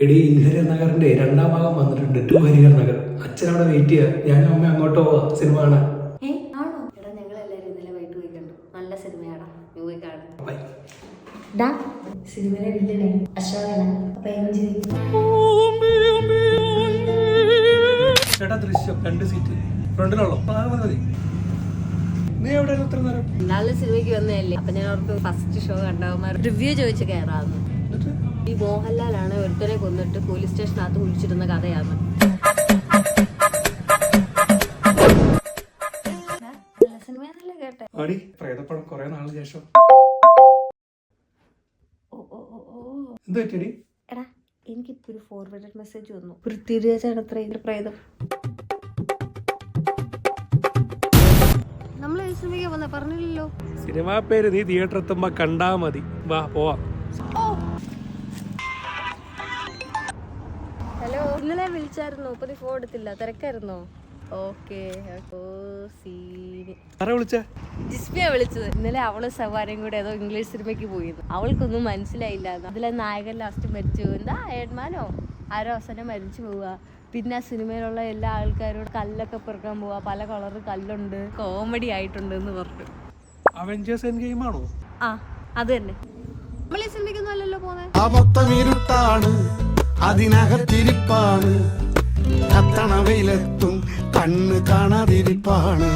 എടി ഇൻഹരിയർ നഗറിന്റെ 2ാം ഭാഗം വന്നിട്ടുണ്ട്, 2 ഹരിഹർ നഗർ. അച്ഛനവിടെ വെയിറ്റ് ചെയ്യാ, ഞാനും അമ്മ അങ്ങോട്ട് പോവാ സിനിമ കാണാൻ. ആണോ? എടാ ഞങ്ങൾ എല്ലാവരും ഇന്നലെ വൈകിട്ട് പോയി കണ്ടു. നല്ല സിനിമയാടാ, നീ പോയി കാണും. ബൈ. സിനിമയിലെ വില്ലനെ അശോകനാ. അപ്പൊ എൻജോയ്. ചേട്ടാ ദൃശ്യം 2 സീറ്റ് ഫ്രണ്ടിലുള്ളോ? മതി. നീ എവിടെ ഇത്ര നേരം? നാളെ സിനിമയ്ക്ക് വന്നതല്ലേ, അപ്പൊ ഞാൻ അവർക്ക് ഫസ്റ്റ് ഷോ കണ്ടവന്മാർ റിവ്യൂ ചോദിച്ച് കയറാന്ന്. ഈ മോഹൻലാലാണ് ഒരുത്തനെ കൊന്നിട്ട് പോലീസ് സ്റ്റേഷനകത്ത് കുഴിച്ചിരുന്ന കഥയാണ്. നല്ല സിനിമയാണല്ലേ കേട്ടെ. ആടി പ്രേതപ്പടം കുറെ നാളിന് ശേഷം. എന്ത് പറ്റിയടി? എടാ എനിക്കിപ്പോ ഒരു ഫോർവേഡ് മെസ്സേജ് വന്നു. പൃഥ്വിരാജാണ് അത്ര ഇതിന്റെ പ്രേതം. നമ്മൾ ഈ സിനിമയ്ക്ക് വന്ന പറഞ്ഞില്ലല്ലോ. സിനിമാ പേര് നീ തിയേറ്റർ എത്തുമ്പോ കണ്ടാ മതി. വാ പോവാം. ഹലോ, ഇന്നലെ വിളിച്ചായിരുന്നോ? ഇപ്പൊ നീ ഫോൺ എടുത്തില്ല, തിരക്കായിരുന്നോ? ഓക്കെ. ജിസ്മിയാ വിളിച്ചത്. ഇന്നലെ അവള് സവാരയും കൂടെ ഏതോ ഇംഗ്ലീഷ് സിനിമയ്ക്ക് പോയിരുന്നു. അവൾക്കൊന്നും മനസ്സിലായില്ല. അതിലെ നായകൻ ലാസ്റ്റ് മരിച്ചു. എന്താ ഏഡ്മാനോ ആരോ അവസാനം മരിച്ചു പോവുക. പിന്നെ ആ സിനിമയിലുള്ള എല്ലാ ആൾക്കാരോട് കല്ലൊക്കെ പെറുക്കാൻ പോവാ. പല കളറ് കല്ലുണ്ട്, കോമഡി ആയിട്ടുണ്ട് എന്ന് പറഞ്ഞു. അവഞ്ചേഴ്സ് എൻഡ് ഗെയിം ആണോ? ആ അത് തന്നെ. നമ്മൾ ഈ സിനിമയ്ക്കൊന്നും അല്ലല്ലോ പോന്നെ. അതിനകത്തിരിപ്പാണ്, കത്തണ വെയിലെത്തും കണ്ണ് കാണാതിരിപ്പാണ്.